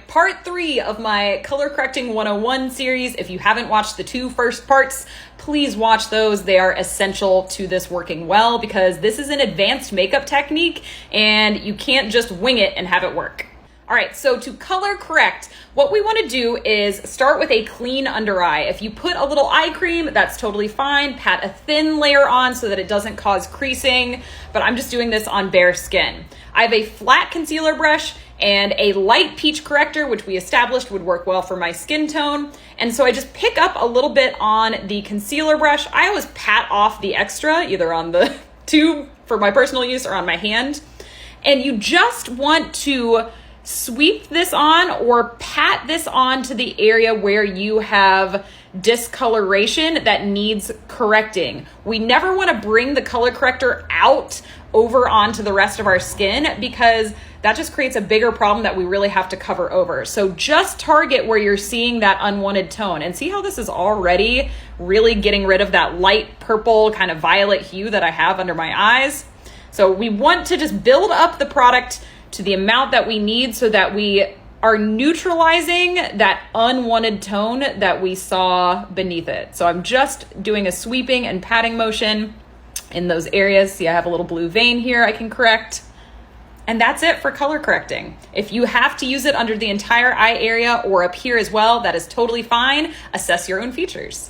Part 3 of my Color Correcting 101 series. If you haven't watched the 2 first parts, please watch those. They are essential to this working well because this is an advanced makeup technique and you can't just wing it and have it work. All right, so to color correct, what we want to do is start with a clean under eye. If you put a little eye cream, that's totally fine. Pat a thin layer on so that it doesn't cause creasing, but I'm just doing this on bare skin. I have a flat concealer brush and a light peach corrector, which we established would work well for my skin tone. And so I just pick up a little bit on the concealer brush. I always pat off the extra, either on the tube for my personal use or on my hand. And you just want to sweep this on or pat this on to the area where you have discoloration that needs correcting. We never want to bring the color corrector out over onto the rest of our skin because that just creates a bigger problem that we really have to cover over. So just target where you're seeing that unwanted tone and see how this is already really getting rid of that light purple kind of violet hue that I have under my eyes. So we want to just build up the product to the amount that we need so that we are neutralizing that unwanted tone that we saw beneath it. So I'm just doing a sweeping and patting motion in those areas. See, I have a little blue vein here I can correct. And that's it for color correcting. If you have to use it under the entire eye area or up here as well, that is totally fine. Assess your own features.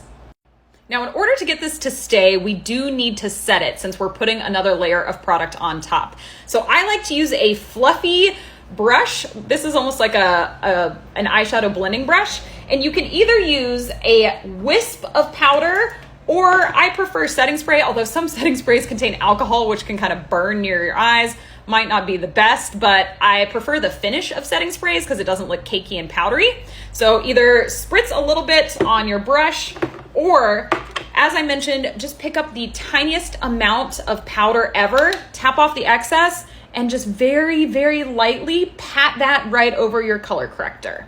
Now, in order to get this to stay, we do need to set it since we're putting another layer of product on top. So I like to use a fluffy brush. This is almost like an eyeshadow blending brush. And you can either use a wisp of powder or I prefer setting spray, although some setting sprays contain alcohol, which can kind of burn near your eyes. Might not be the best, but I prefer the finish of setting sprays because it doesn't look cakey and powdery. So either spritz a little bit on your brush or, as I mentioned, just pick up the tiniest amount of powder ever, tap off the excess, and just very, very lightly pat that right over your color corrector.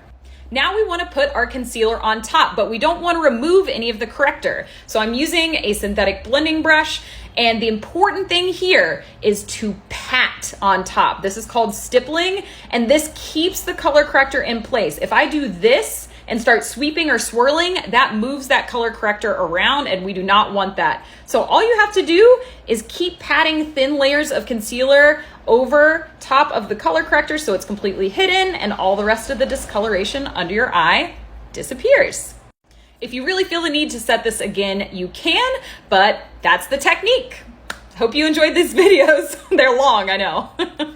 Now we want to put our concealer on top, but we don't want to remove any of the corrector. So I'm using a synthetic blending brush, and the important thing here is to pat on top. This is called stippling, and this keeps the color corrector in place. If I do this and start sweeping or swirling, that moves that color corrector around, and we do not want that. So all you have to do is keep patting thin layers of concealer over top of the color corrector so it's completely hidden and all the rest of the discoloration under your eye disappears. If you really feel the need to set this again, you can, but that's the technique. Hope you enjoyed these videos. They're long, I know.